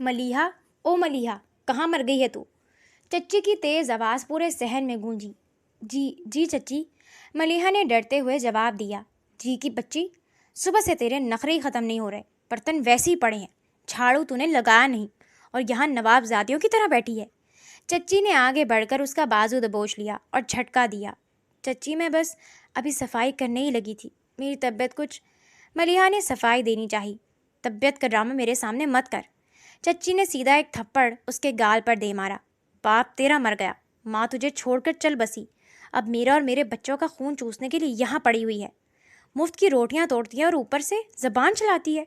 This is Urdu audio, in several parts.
ملیحہ، او ملیحہ، کہاں مر گئی ہے تو؟ چچی کی تیز آواز پورے صحن میں گونجی۔ جی جی چچی، ملیحہ نے ڈرتے ہوئے جواب دیا۔ جی کی بچی، صبح سے تیرے نخرے ہی ختم نہیں ہو رہے، برتن ویسے ہی پڑے ہیں، جھاڑو تو نے لگایا نہیں اور یہاں نواب زادیوں کی طرح بیٹھی ہے۔ چچی نے آگے بڑھ کر اس کا بازو دبوچ لیا اور جھٹکا دیا۔ چچی میں بس ابھی صفائی کرنے ہی لگی تھی، میری طبیعت کچھ… ملیحہ نے صفائی دینی چاہی۔ طبیعت کا ڈرامہ میرے سامنے مت کر۔ چچی نے سیدھا ایک تھپڑ اس کے گال پر دے مارا۔ باپ تیرا مر گیا، ماں تجھے چھوڑ کر چل بسی، اب میرا اور میرے بچوں کا خون چوسنے کے لیے یہاں پڑی ہوئی ہے، مفت کی روٹیاں توڑتی ہے اور اوپر سے زبان چلاتی ہے۔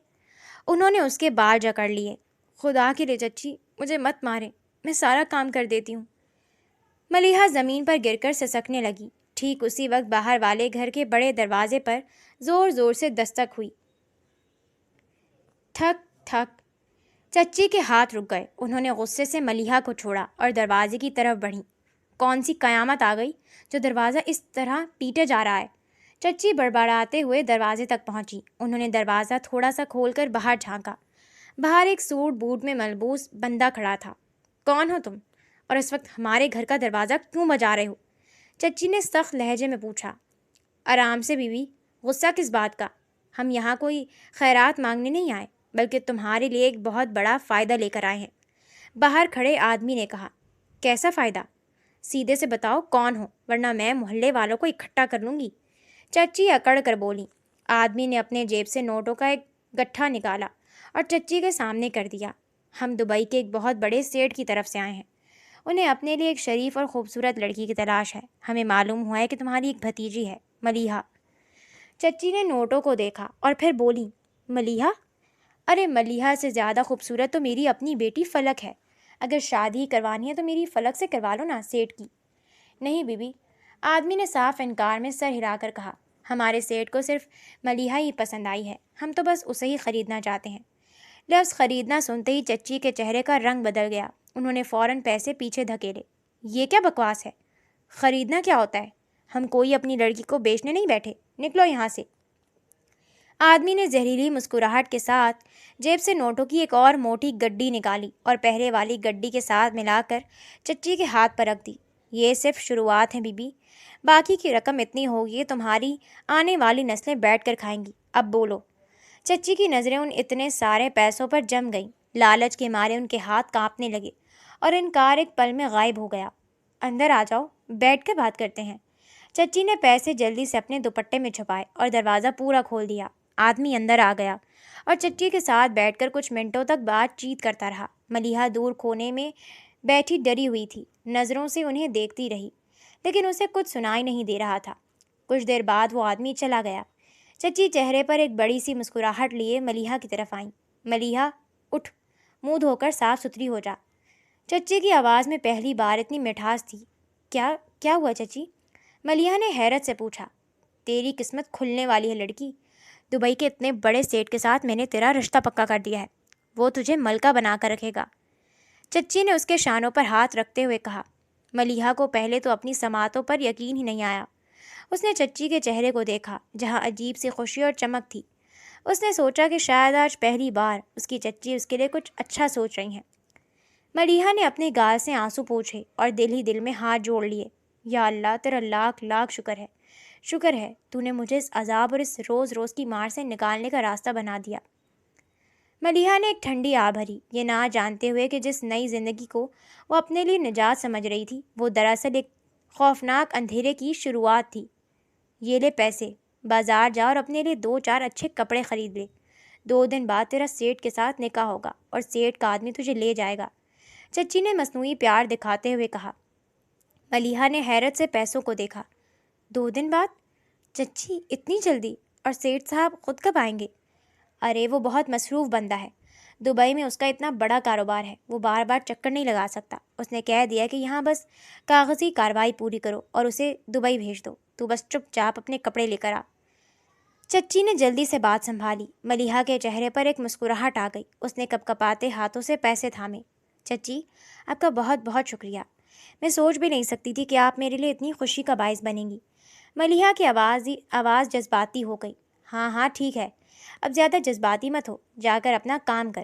انہوں نے اس کے بال جکڑ لیے۔ خدا کے لیے چچی، مجھے مت مارے، میں سارا کام کر دیتی ہوں۔ ملیحہ زمین پر گر کر سسکنے لگی۔ ٹھیک اسی وقت باہر والے گھر کے بڑے دروازے پر زور زور سے دستک ہوئی۔ ٹھک ٹھک۔ چچی کے ہاتھ رک گئے۔ انہوں نے غصے سے ملیحہ کو چھوڑا اور دروازے کی طرف بڑھیں۔ کون سی قیامت آ گئی جو دروازہ اس طرح پیٹے جا رہا ہے؟ چچی بڑبڑاتے ہوئے دروازے تک پہنچی۔ انہوں نے دروازہ تھوڑا سا کھول کر باہر جھانکا۔ باہر ایک سوٹ بوٹ میں ملبوس بندہ کھڑا تھا۔ کون ہو تم؟ اور اس وقت ہمارے گھر کا دروازہ کیوں بجا رہے ہو؟ چچی نے سخت لہجے میں پوچھا۔ آرام سے بیوی، غصہ کس بات کا؟ ہم یہاں کوئی خیرات مانگنے نہیں آئے، بلکہ تمہارے لیے ایک بہت بڑا فائدہ لے کر آئے ہیں۔ باہر کھڑے آدمی نے کہا۔ کیسا فائدہ؟ سیدھے سے بتاؤ کون ہو، ورنہ میں محلے والوں کو اکٹھا کر لوں گی۔ چچی اکڑ کر بولی۔ آدمی نے اپنے جیب سے نوٹوں کا ایک گٹھا نکالا اور چچی کے سامنے کر دیا۔ ہم دبئی کے ایک بہت بڑے سیٹ کی طرف سے آئے ہیں، انہیں اپنے لیے ایک شریف اور خوبصورت لڑکی کی تلاش ہے۔ ہمیں معلوم ہوا ہے کہ تمہاری ایک بھتیجی ہے، ملیحہ۔ چچی نے نوٹوں کو دیکھا اور پھر بولی۔ ملیحہ؟ ارے ملیحہ سے زیادہ خوبصورت تو میری اپنی بیٹی فلک ہے۔ اگر شادی کروانی ہے تو میری فلک سے کروا لو نا، سیٹ کی۔ نہیں بی بی، آدمی نے صاف انکار میں سر ہلا کر کہا۔ ہمارے سیٹ کو صرف ملیحہ ہی پسند آئی ہے، ہم تو بس اسے ہی خریدنا چاہتے ہیں۔ لفظ خریدنا سنتے ہی چچی کے چہرے کا رنگ بدل گیا۔ انہوں نے فوراً پیسے پیچھے دھکیلے۔ یہ کیا بکواس ہے؟ خریدنا کیا ہوتا ہے؟ ہم کوئی اپنی لڑکی کو بیچنے نہیں بیٹھے، نکلو یہاں سے۔ آدمی نے زہریلی مسکراہٹ کے ساتھ جیب سے نوٹوں کی ایک اور موٹی گڈی نکالی اور پہلے والی گڈی کے ساتھ ملا کر چچی کے ہاتھ پر رکھ دی۔ یہ صرف شروعات ہے بی بی، باقی کی رقم اتنی ہوگی کہ تمہاری آنے والی نسلیں بیٹھ کر کھائیں گی۔ اب بولو۔ چچی کی نظریں ان اتنے سارے پیسوں پر جم گئیں۔ لالچ کے مارے ان کے ہاتھ کانپنے لگے اور انکار ایک پل میں غائب ہو گیا۔ اندر آ جاؤ، بیٹھ کر بات کرتے ہیں۔ چچی نے پیسے جلدی سے اپنے دوپٹے میں چھپائے اور دروازہ پورا کھول دیا۔ آدمی اندر آ گیا اور چچی کے ساتھ بیٹھ کر کچھ منٹوں تک بات چیت کرتا رہا۔ ملیحہ دور کونے میں بیٹھی ڈری ہوئی تھی، نظروں سے انہیں دیکھتی رہی، لیکن اسے کچھ سنائی نہیں دے رہا تھا۔ کچھ دیر بعد وہ آدمی چلا گیا۔ چچی چہرے پر ایک بڑی سی مسکراہٹ لیے ملیحہ کی طرف آئیں۔ ملیحہ، اٹھ، منہ دھو کر صاف ستھری ہو جا۔ چچی کی آواز میں پہلی بار اتنی مٹھاس تھی۔ کیا ہوا چچی؟ ملیحہ نے حیرت سے پوچھا۔ تیری قسمت کھلنے والی ہے لڑکی۔ دبئی کے اتنے بڑے سیٹ کے ساتھ میں نے تیرا رشتہ پکا کر دیا ہے، وہ تجھے ملکہ بنا کر رکھے گا۔ چچی نے اس کے شانوں پر ہاتھ رکھتے ہوئے کہا۔ ملیحہ کو پہلے تو اپنی سماعتوں پر یقین ہی نہیں آیا۔ اس نے چچی کے چہرے کو دیکھا جہاں عجیب سی خوشی اور چمک تھی۔ اس نے سوچا کہ شاید آج پہلی بار اس کی چچی اس کے لیے کچھ اچھا سوچ رہی ہیں۔ ملیحہ نے اپنے گال سے آنسو پوچھے اور دل ہی دل میں ہاتھ جوڑ لیے۔ یا اللہ، تیرا لاکھ لاکھ شکر ہے تو نے مجھے اس عذاب اور اس روز روز کی مار سے نکالنے کا راستہ بنا دیا۔ ملیحہ نے ایک ٹھنڈی آہ بھری، یہ نہ جانتے ہوئے کہ جس نئی زندگی کو وہ اپنے لیے نجات سمجھ رہی تھی وہ دراصل ایک خوفناک اندھیرے کی شروعات تھی۔ یہ لے پیسے، بازار جا اور اپنے لیے 2-4 اچھے کپڑے خرید لے۔ 2 دن بعد تیرا سیٹ کے ساتھ نکاح ہوگا اور سیٹ کا آدمی تجھے لے جائے گا، چچی نے مصنوعی پیار دکھاتے ہوئے کہا۔ ملیحہ نے حیرت سے پیسوں کو دیکھا۔ 2 دن بعد؟ چچی اتنی جلدی؟ اور سیٹ صاحب خود کب آئیں گے؟ ارے وہ بہت مصروف بندہ ہے، دبئی میں اس کا اتنا بڑا کاروبار ہے، وہ بار بار چکر نہیں لگا سکتا۔ اس نے کہہ دیا کہ یہاں بس کاغذی کارروائی پوری کرو اور اسے دبئی بھیج دو، تو بس چپ چاپ اپنے کپڑے لے کر آ۔ چچی نے جلدی سے بات سنبھالی۔ ملیحہ کے چہرے پر ایک مسکراہٹ آ گئی۔ اس نے کپکپاتے ہاتھوں سے پیسے تھامے۔ چچی، آپ کا بہت بہت شکریہ، میں سوچ بھی نہیں سکتی تھی کہ آپ میرے لیے اتنی خوشی کا باعث بنیں گی۔ ملیحہ کی آواز جذباتی ہو گئی۔ ہاں ٹھیک ہے، اب زیادہ جذباتی مت ہو، جا کر اپنا کام کر۔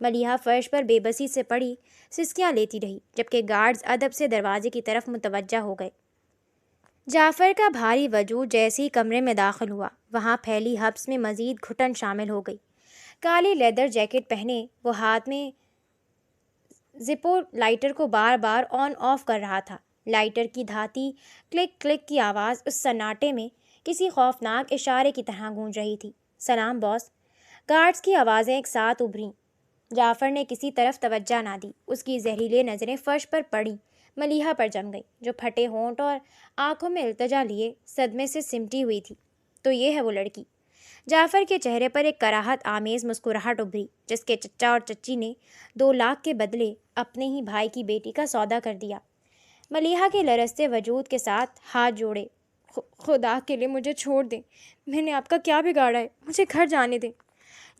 ملیحہ فرش پر بے بسی سے پڑی سسکیاں لیتی رہی، جبکہ گارڈز ادب سے دروازے کی طرف متوجہ ہو گئے۔ جعفر کا بھاری وجود جیسے ہی کمرے میں داخل ہوا، وہاں پھیلی حبس میں مزید گھٹن شامل ہو گئی۔ کالی لیدر جیکٹ پہنے وہ ہاتھ میں زپو لائٹر کو بار بار آن آف کر رہا تھا۔ لائٹر کی دھاتی کلک کلک کی آواز اس سناٹے میں کسی خوفناک اشارے کی طرح گونج رہی تھی۔ سلام باس، گارڈز کی آوازیں ایک ساتھ ابھریں۔ جعفر نے کسی طرف توجہ نہ دی، اس کی زہریلے نظریں فرش پر پڑیں، ملیحہ پر جم گئی، جو پھٹے ہونٹ اور آنکھوں میں التجا لیے صدمے سے سمٹی ہوئی تھی۔ تو یہ ہے وہ لڑکی۔ جعفر کے چہرے پر ایک کراہت آمیز مسکراہٹ ابھری، جس کے چچا اور چچی نے 2 لاکھ کے بدلے اپنے ہی بھائی کی بیٹی کا سودا کر دیا۔ ملیحہ کے لرزتے وجود کے ساتھ ہاتھ جوڑے، خدا کے لیے مجھے چھوڑ دیں، میں نے آپ کا کیا بگاڑا ہے، مجھے گھر جانے دیں۔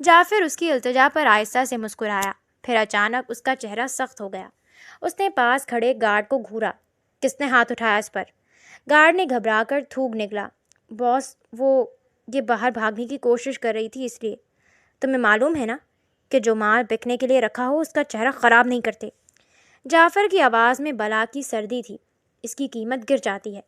جعفر اس کی التجا پر آہستہ سے مسکرایا، پھر اچانک اس کا چہرہ سخت ہو گیا۔ اس نے پاس کھڑے گارڈ کو گھورا۔ کس نے ہاتھ اٹھایا اس پر؟ گارڈ نے گھبرا کر تھوک نکلا۔ باس، یہ باہر بھاگنے کی کوشش کر رہی تھی، اس لیے۔ تمہیں معلوم ہے نا کہ جو مال بکنے کے لیے رکھا ہو اس کا چہرہ خراب نہیں کرتے۔ جعفر کی آواز میں بلا کی سردی تھی۔ اس کی قیمت گر جاتی ہے۔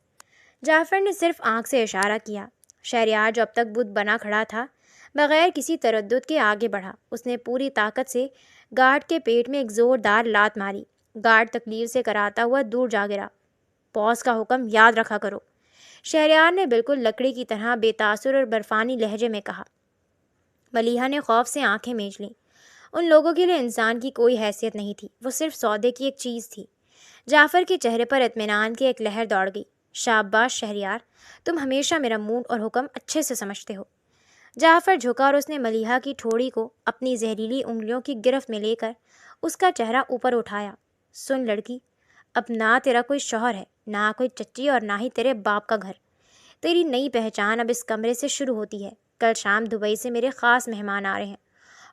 جعفر نے صرف آنکھ سے اشارہ کیا۔ شہریار جو اب تک بت بنا کھڑا تھا، بغیر کسی تردد کے آگے بڑھا۔ اس نے پوری طاقت سے گارڈ کے پیٹ میں ایک زوردار لات ماری۔ گارڈ تکلیف سے کراتا ہوا دور جا گرا۔ باس کا حکم یاد رکھا کرو، شہریار نے بالکل لکڑی کی طرح بے تاثر اور برفانی لہجے میں کہا۔ ملیحہ نے خوف سے آنکھیں میج لیں۔ ان لوگوں کے لیے انسان کی کوئی حیثیت نہیں تھی، وہ صرف سودے کی ایک چیز تھی۔ جعفر کے چہرے پر اطمینان کی ایک لہر دوڑ گئی۔ شاباش شہریار، تم ہمیشہ میرا موڈ اور حکم اچھے سے سمجھتے ہو۔ جعفر جھکا اور اس نے ملیحہ کی ٹھوڑی کو اپنی زہریلی انگلیوں کی گرفت میں لے کر اس کا چہرہ اوپر اٹھایا۔ سن لڑکی، اب نہ تیرا کوئی شوہر ہے، نہ کوئی چچی اور نہ ہی تیرے باپ کا گھر۔ تیری نئی پہچان اب اس کمرے سے شروع ہوتی ہے۔ کل شام دبئی سے میرے خاص مہمان آ رہے ہیں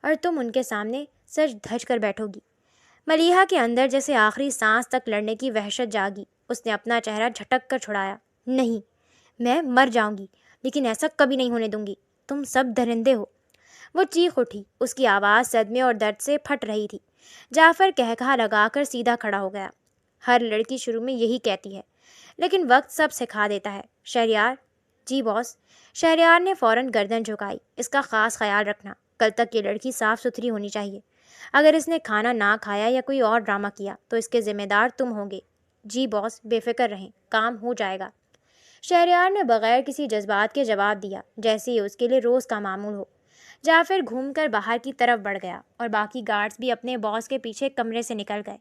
اور تم ان کے سامنے سج دھج کر بیٹھو گی۔ ملیحہ کے اندر جیسے آخری سانس تک لڑنے کی وحشت جاگی۔ اس نے اپنا چہرہ جھٹک کر چھڑایا۔ نہیں، میں مر جاؤں گی، لیکن ایسا کبھی نہیں ہونے دوں گی۔ تم سب درندے ہو۔ وہ چیخ اٹھی، اس کی آواز صدمے اور درد سے پھٹ رہی تھی۔ جعفر کہکہا لگا کر سیدھا کھڑا ہو گیا۔ ہر لڑکی شروع میں یہی کہتی ہے، لیکن وقت سب سکھا دیتا ہے۔ شہریار، جی باس۔ شہریار نے فوراً گردن جھکائی۔ اس کا خاص خیال رکھنا، کل تک یہ لڑکی صاف ستھری ہونی چاہیے۔ اگر اس نے کھانا نہ کھایا یا کوئی اور ڈرامہ کیا تو اس کے ذمہ دار تم ہوں گے۔ جی باس، بے فکر رہیں، کام ہو جائے گا۔ شہریار نے بغیر کسی جذبات کے جواب دیا، جیسے ہی اس کے لیے روز کا معمول ہو۔ جعفر گھوم کر باہر کی طرف بڑھ گیا اور باقی گارڈز بھی اپنے باس کے پیچھے کمرے سے نکل گئے۔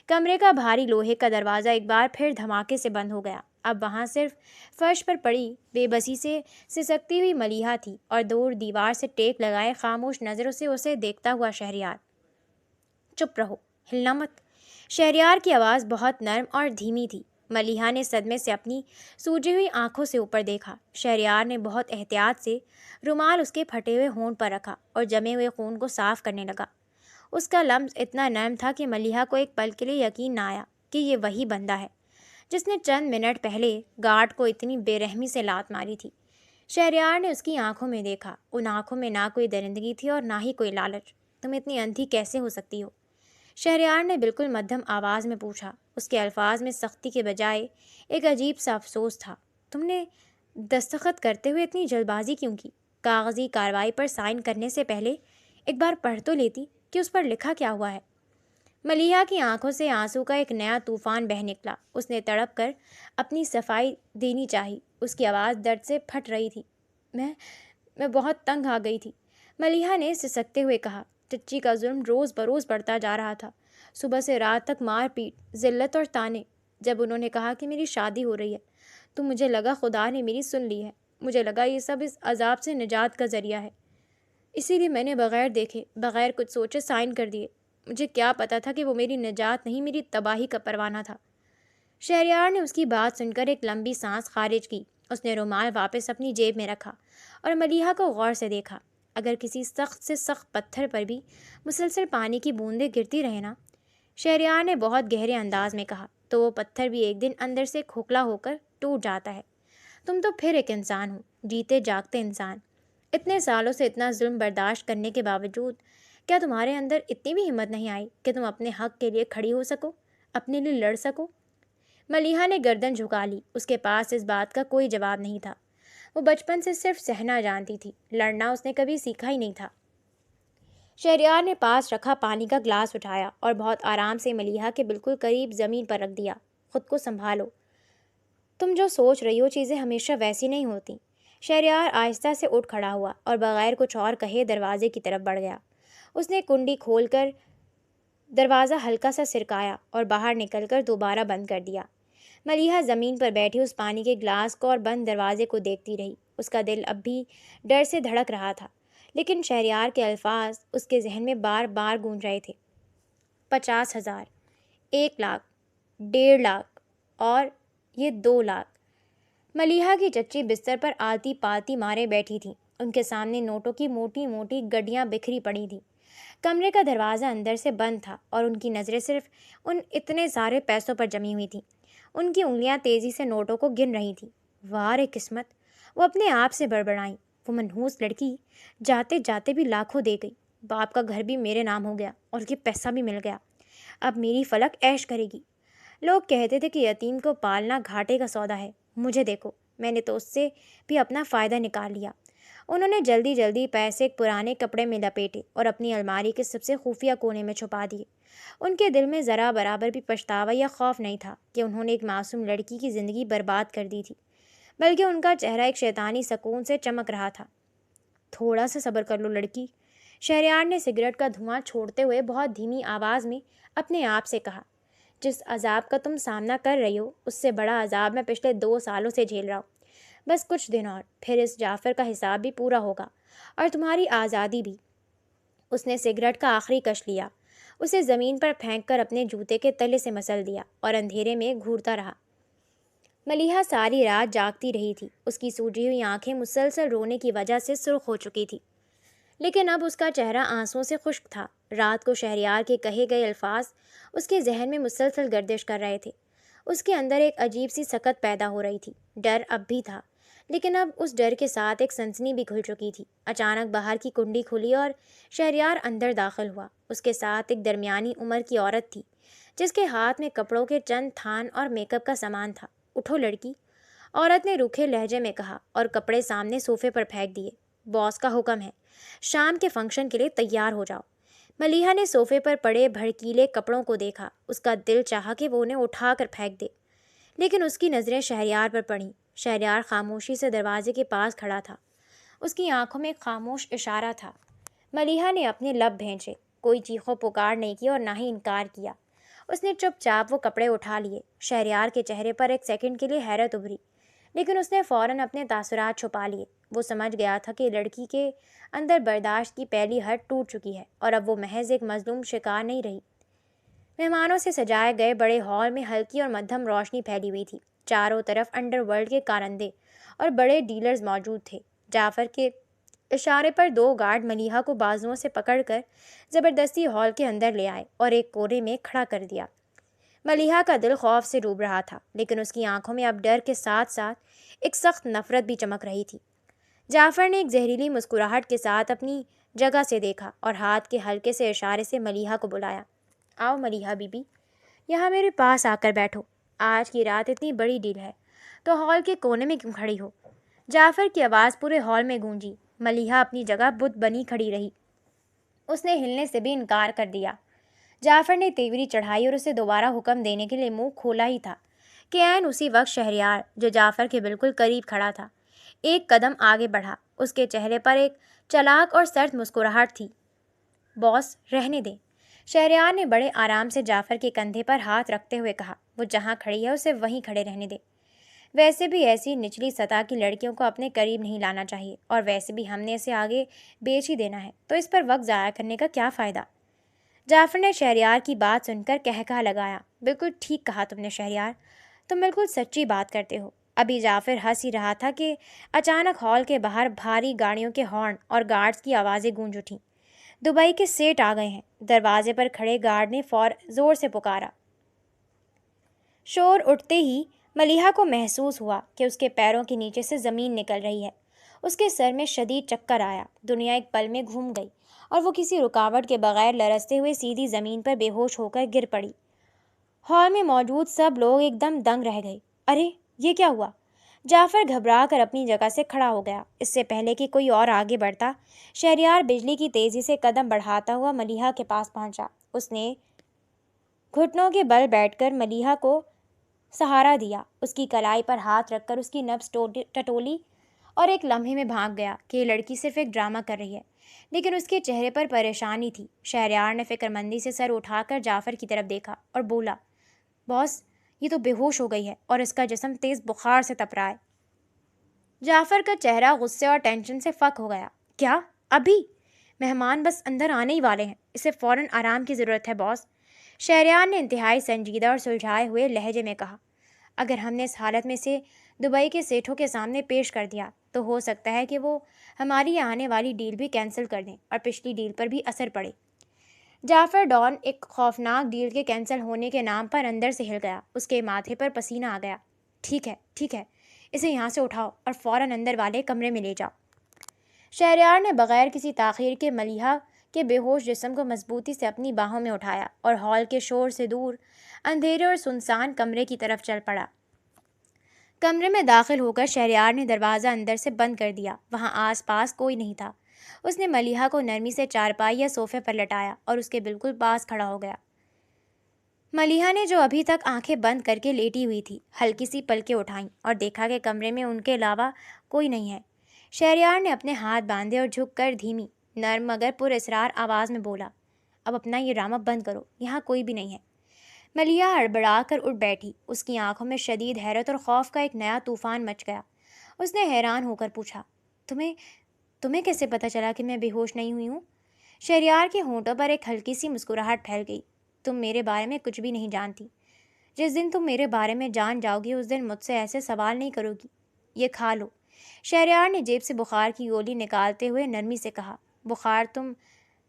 کمرے کا بھاری لوہے کا دروازہ ایک بار پھر دھماکے سے بند ہو گیا۔ اب وہاں صرف فرش پر پڑی بے بسی سے سسکتی ہوئی ملیحہ تھی اور دور دیوار سے ٹیک لگائے خاموش نظروں سے اسے دیکھتا ہوا شہریار۔ چپ رہو، ہلنا مت۔ شہریار کی آواز بہت نرم اور دھیمی تھی۔ ملیحہ نے صدمے سے اپنی سوجی ہوئی آنکھوں سے اوپر دیکھا۔ شہریار نے بہت احتیاط سے رومال اس کے پھٹے ہوئے ہونٹ پر رکھا اور جمے ہوئے خون کو صاف کرنے لگا۔ اس کا لمس اتنا نرم تھا کہ ملیحہ کو ایک پل کے لیے یقین نہ آیا کہ یہ وہی بندہ ہے جس نے چند منٹ پہلے گارڈ کو اتنی بے رحمی سے لات ماری تھی۔ شہریار نے اس کی آنکھوں میں دیکھا۔ ان آنکھوں میں نہ کوئی درندگی تھی اور نہ ہی کوئی لالچ۔ تم اتنی اندھی کیسے ہو سکتی ہو؟ شہریار نے بالکل مدھم آواز میں پوچھا۔ اس کے الفاظ میں سختی کے بجائے ایک عجیب سا افسوس تھا۔ تم نے دستخط کرتے ہوئے اتنی جلد بازی کیوں کی؟ کاغذی کارروائی پر سائن کرنے سے پہلے ایک بار پڑھ تو لیتی کہ اس پر لکھا کیا ہوا ہے۔ ملیحہ کی آنکھوں سے آنسو کا ایک نیا طوفان بہہ نکلا۔ اس نے تڑپ کر اپنی صفائی دینی چاہی۔ اس کی آواز درد سے پھٹ رہی تھی۔ میں بہت تنگ آ گئی تھی، ملیحہ نے سسکتے ہوئے کہا۔ چچی کا ظلم روز بروز بڑھتا جا رہا تھا۔ صبح سے رات تک مار پیٹ، ذلت اور طعنے۔ جب انہوں نے کہا کہ میری شادی ہو رہی ہے تو مجھے لگا خدا نے میری سن لی ہے۔ مجھے لگا یہ سب اس عذاب سے نجات کا ذریعہ ہے، اسی لیے میں نے بغیر دیکھے، بغیر کچھ سوچے سائن کر دیے۔ مجھے کیا پتا تھا کہ وہ میری نجات نہیں، میری تباہی کا پروانہ تھا۔ شہریار نے اس کی بات سن کر ایک لمبی سانس خارج کی۔ اس نے رومال واپس اپنی جیب میں رکھا اور ملیحہ کو غور سے دیکھا۔ اگر کسی سخت سے سخت پتھر پر بھی مسلسل پانی کی بوندیں گرتی رہے نا، شہریار نے بہت گہرے انداز میں کہا، تو وہ پتھر بھی ایک دن اندر سے کھوکھلا ہو کر ٹوٹ جاتا ہے۔ تم تو پھر ایک انسان ہو، جیتے جاگتے انسان۔ اتنے سالوں سے اتنا ظلم برداشت کرنے کے باوجود کیا تمہارے اندر اتنی بھی ہمت نہیں آئی کہ تم اپنے حق کے لیے کھڑی ہو سکو، اپنے لیے لڑ سکو؟ ملیحہ نے گردن جھکا لی۔ اس کے پاس اس بات کا کوئی جواب نہیں تھا۔ وہ بچپن سے صرف سہنا جانتی تھی، لڑنا اس نے کبھی سیکھا ہی نہیں تھا۔ شہریار نے پاس رکھا پانی کا گلاس اٹھایا اور بہت آرام سے ملیحہ کے بالکل قریب زمین پر رکھ دیا۔ خود کو سنبھالو، تم جو سوچ رہی ہو چیزیں ہمیشہ ویسی نہیں ہوتی۔ شہریار آہستہ سے اٹھ کھڑا ہوا اور بغیر کچھ اور کہے دروازے کی طرف بڑھ گیا۔ اس نے کنڈی کھول کر دروازہ ہلکا سا سرکایا اور باہر نکل کر دوبارہ بند کر دیا۔ ملیحہ زمین پر بیٹھی اس پانی کے گلاس کو اور بند دروازے کو دیکھتی رہی۔ اس کا دل اب بھی ڈر سے دھڑک رہا تھا، لیکن شہریار کے الفاظ اس کے ذہن میں بار بار گونج رہے تھے۔ 50,000، 1,00,000، 1.5 لاکھ اور یہ 2 لاکھ۔ ملیحہ کی چچی بستر پر آلتی پالتی مارے بیٹھی تھیں۔ ان کے سامنے نوٹوں کی موٹی موٹی گڈیاں بکھری پڑی تھیں۔ کمرے کا دروازہ اندر سے بند تھا اور ان کی نظریں صرف ان اتنے سارے پیسوں پر جمی ہوئی تھیں۔ ان کی انگلیاں تیزی سے نوٹوں کو گن رہی تھیں۔ واہ رے قسمت! وہ اپنے آپ سے بڑبڑائیں۔ وہ منحوس لڑکی جاتے جاتے بھی لاکھوں دے گئی۔ باپ کا گھر بھی میرے نام ہو گیا اور یہ پیسہ بھی مل گیا۔ اب میری فلک عیش کرے گی۔ لوگ کہتے تھے کہ یتیم کو پالنا گھاٹے کا سودا ہے۔ مجھے دیکھو، میں نے تو اس سے بھی اپنا فائدہ نکال لیا۔ انہوں نے جلدی جلدی پیسے ایک پرانے کپڑے میں لپیٹے اور اپنی الماری کے سب سے خفیہ کونے میں چھپا دیے۔ ان کے دل میں ذرا برابر بھی پچھتاوا یا خوف نہیں تھا کہ انہوں نے ایک معصوم لڑکی کی زندگی برباد کر دی تھی، بلکہ ان کا چہرہ ایک شیطانی سکون سے چمک رہا تھا۔ تھوڑا سا صبر کر لو لڑکی، شہریار نے سگریٹ کا دھواں چھوڑتے ہوئے بہت دھیمی آواز میں اپنے آپ سے کہا۔ جس عذاب کا تم سامنا کر رہی ہو، اس سے بڑا عذاب میں پچھلے 2 سالوں سے جھیل رہا ہوں۔ بس کچھ دن اور، پھر اس جعفر کا حساب بھی پورا ہوگا اور تمہاری آزادی بھی۔ اس نے سگریٹ کا آخری کش لیا، اسے زمین پر پھینک کر اپنے جوتے کے تلے سے مسل دیا اور اندھیرے میں گھورتا رہا۔ ملیحہ ساری رات جاگتی رہی تھی۔ اس کی سوجی ہوئی آنکھیں مسلسل رونے کی وجہ سے سرخ ہو چکی تھی، لیکن اب اس کا چہرہ آنسوؤں سے خشک تھا۔ رات کو شہریار کے کہے گئے الفاظ اس کے ذہن میں مسلسل گردش کر رہے تھے۔ اس کے اندر ایک عجیب سی سکت پیدا ہو رہی تھی۔ ڈر اب بھی تھا، لیکن اب اس ڈر کے ساتھ ایک سنسنی بھی کھل چکی تھی۔ اچانک باہر کی کنڈی کھلی اور شہریار اندر داخل ہوا۔ اس کے ساتھ ایک درمیانی عمر کی عورت تھی، جس کے ہاتھ میں کپڑوں کے چند تھان اور میک اپ کا سامان تھا۔ اٹھو لڑکی، عورت نے روکھے لہجے میں کہا اور کپڑے سامنے صوفے پر پھینک دیے۔ باس کا حکم ہے، شام کے فنکشن کے لیے تیار ہو جاؤ۔ ملیحہ نے صوفے پر پڑے بھڑکیلے کپڑوں کو دیکھا۔ اس کا دل چاہا کہ وہ انہیں اٹھا کر پھینک دے، لیکن اس کی نظریں شہریار پر پڑیں۔ شہریار خاموشی سے دروازے کے پاس کھڑا تھا۔ اس کی آنکھوں میں ایک خاموش اشارہ تھا۔ ملیحہ نے اپنے لب بھینچے، کوئی چیخو پکار نہیں کی اور نہ ہی انکار کیا۔ اس نے چپ چاپ وہ کپڑے اٹھا لیے۔ شہریار کے چہرے پر ایک سیکنڈ کے لیے حیرت ابھری، لیکن اس نے فوراً اپنے تاثرات چھپا لیے۔ وہ سمجھ گیا تھا کہ لڑکی کے اندر برداشت کی پہلی حد ٹوٹ چکی ہے اور اب وہ محض ایک مظلوم شکار نہیں رہی۔ مہمانوں سے سجائے گئے بڑے ہال میں ہلکی اور مدھم روشنی پھیلی ہوئی تھی۔ چاروں طرف انڈر ورلڈ کے کارندے اور بڑے ڈیلرز موجود تھے۔ جعفر کے اشارے پر 2 گارڈ ملیحہ کو بازوؤں سے پکڑ کر زبردستی ہال کے اندر لے آئے اور ایک کونے میں کھڑا کر دیا۔ ملیحہ کا دل خوف سے ڈوب رہا تھا، لیکن اس کی آنکھوں میں اب ڈر کے ساتھ ساتھ ایک سخت نفرت بھی چمک رہی تھی۔ جعفر نے ایک زہریلی مسکراہٹ کے ساتھ اپنی جگہ سے دیکھا اور ہاتھ کے ہلکے سے اشارے سے ملیحہ کو بلایا۔ آؤ ملیحہ بی بی، یہاں میرے پاس آ کر بیٹھو۔ آج کی رات اتنی بڑی ڈیل ہے تو ہال کے کونے میں کیوں کھڑی ہو؟ جعفر کی آواز پورے ہال میں گونجی۔ ملیحہ اپنی جگہ بت بنی کھڑی رہی۔ اس نے ہلنے سے بھی انکار کر دیا۔ جعفر نے تیوری چڑھائی اور اسے دوبارہ حکم دینے کے لیے منہ کھولا ہی تھا کہ عین اسی وقت شہریار، جو جعفر کے بالکل قریب کھڑا تھا، ایک قدم آگے بڑھا۔ اس کے چہرے پر ایک چالاک اور سرد مسکراہٹ تھی۔ باس، رہنے دیں، شہریار نے بڑے آرام سے جعفر کے کندھے پر ہاتھ رکھتے ہوئے کہا۔ وہ جہاں کھڑی ہے اسے وہیں کھڑے رہنے دے۔ ویسے بھی ایسی نچلی سطح کی لڑکیوں کو اپنے قریب نہیں لانا چاہیے، اور ویسے بھی ہم نے اسے آگے بیچ ہی دینا ہے، تو اس پر وقت ضائع کرنے کا کیا فائدہ؟ جعفر نے شہریار کی بات سن کر کہکہا لگایا۔ بالکل ٹھیک کہا تم نے شہریار، تم بالکل سچی بات کرتے ہو۔ ابھی جعفر ہنس ہی رہا تھا کہ اچانک ہال کے باہر بھاری گاڑیوں کے ہارن اور گارڈز کی آوازیں گونج اٹھیں۔ دبئی کے سیٹ آ گئے ہیں، دروازے پر کھڑے گارڈ نے زور سے پکارا۔ شور اٹھتے ہی ملیحہ کو محسوس ہوا کہ اس کے پیروں کے نیچے سے زمین نکل رہی ہے۔ اس کے سر میں شدید چکر آیا۔ دنیا ایک پل میں گھوم گئی اور وہ کسی رکاوٹ کے بغیر لرزتے ہوئے سیدھی زمین پر بے ہوش ہو کر گر پڑی۔ ہال میں موجود سب لوگ ایک دم دنگ رہ گئے۔ ارے یہ کیا ہوا؟ جعفر گھبرا کر اپنی جگہ سے کھڑا ہو گیا۔ اس سے پہلے کہ کوئی اور آگے بڑھتا، شہریار بجلی کی تیزی سے قدم بڑھاتا ہوا ملیحہ کے پاس پہنچا۔ اس نے گھٹنوں کے بل بیٹھ کر ملیحہ کو سہارا دیا، اس کی کلائی پر ہاتھ رکھ کر اس کی نبض ٹٹولی اور ایک لمحے میں بھانپ گیا کہ یہ لڑکی صرف ایک ڈرامہ کر رہی ہے، لیکن اس کے چہرے پر پریشانی تھی۔ شہریار نے فکر مندی سے سر اٹھا کر جعفر کی طرف دیکھا اور بولا، باس، یہ تو بے ہوش ہو گئی ہے اور اس کا جسم تیز بخار سے تپ رہا ہے۔ جعفر کا چہرہ غصے اور ٹینشن سے فک ہو گیا۔ کیا؟ ابھی؟ مہمان بس اندر آنے ہی والے ہیں، اسے فوراً آرام کی ضرورت ہے باس، شہریار نے انتہائی سنجیدہ اور سلجھائے ہوئے لہجے میں کہا۔ اگر ہم نے اس حالت میں سے دبئی کے سیٹھوں کے سامنے پیش کر دیا تو ہو سکتا ہے کہ وہ ہماری یہ آنے والی ڈیل بھی کینسل کر دیں اور پچھلی ڈیل پر بھی اثر پڑے۔ جعفر ڈان ایک خوفناک ڈیل کے کینسل ہونے کے نام پر اندر سے ہل گیا۔ اس کے ماتھے پر پسینہ آ گیا۔ ٹھیک ہے ٹھیک ہے، اسے یہاں سے اٹھاؤ اور فوراً اندر والے کمرے میں لے جاؤ۔ شہریار نے بغیر کسی تاخیر کے ملیحہ کے بے ہوش جسم کو مضبوطی سے اپنی باہوں میں اٹھایا اور ہال کے شور سے دور اندھیرے اور سنسان کمرے کی طرف چل پڑا۔ کمرے میں داخل ہو کر شہریار نے دروازہ اندر سے بند کر دیا۔ وہاں آس پاس کوئی نہیں تھا۔ اس نے ملیحہ کو نرمی سے چارپائی یا صوفے پر لٹایا اور اس کے بالکل پاس کھڑا ہو گیا۔ ملیحہ نے جو ابھی تک آنکھیں بند کر کے لیٹی ہوئی تھی، ہلکی سی پلکیں اٹھائیں اور دیکھا کہ کمرے میں ان کے علاوہ کوئی نہیں ہے۔ شہریار نے اپنے ہاتھ باندھے اور جھک کر دھیمی، نرم مگر پر اسرار آواز میں بولا، اب اپنا یہ ڈرامہ بند کرو، یہاں کوئی بھی نہیں ہے۔ ملیحہ ہڑبڑا کر اٹھ بیٹھی۔ اس کی آنکھوں میں شدید حیرت اور خوف کا ایک نیا طوفان مچ گیا۔ اس نے حیران ہو کر پوچھا، تمہیں کیسے پتہ چلا کہ میں بے ہوش نہیں ہوئی ہوں؟ شہریار کے ہونٹوں پر ایک ہلکی سی مسکراہٹ پھیل گئی۔ تم میرے بارے میں کچھ بھی نہیں جانتی۔ جس دن تم میرے بارے میں جان جاؤ گی اس دن مجھ سے ایسے سوال نہیں کرو گی۔ یہ کھا لو۔ شہریار نے جیب سے بخار کی گولی نکالتے ہوئے نرمی سے کہا۔ بخار تم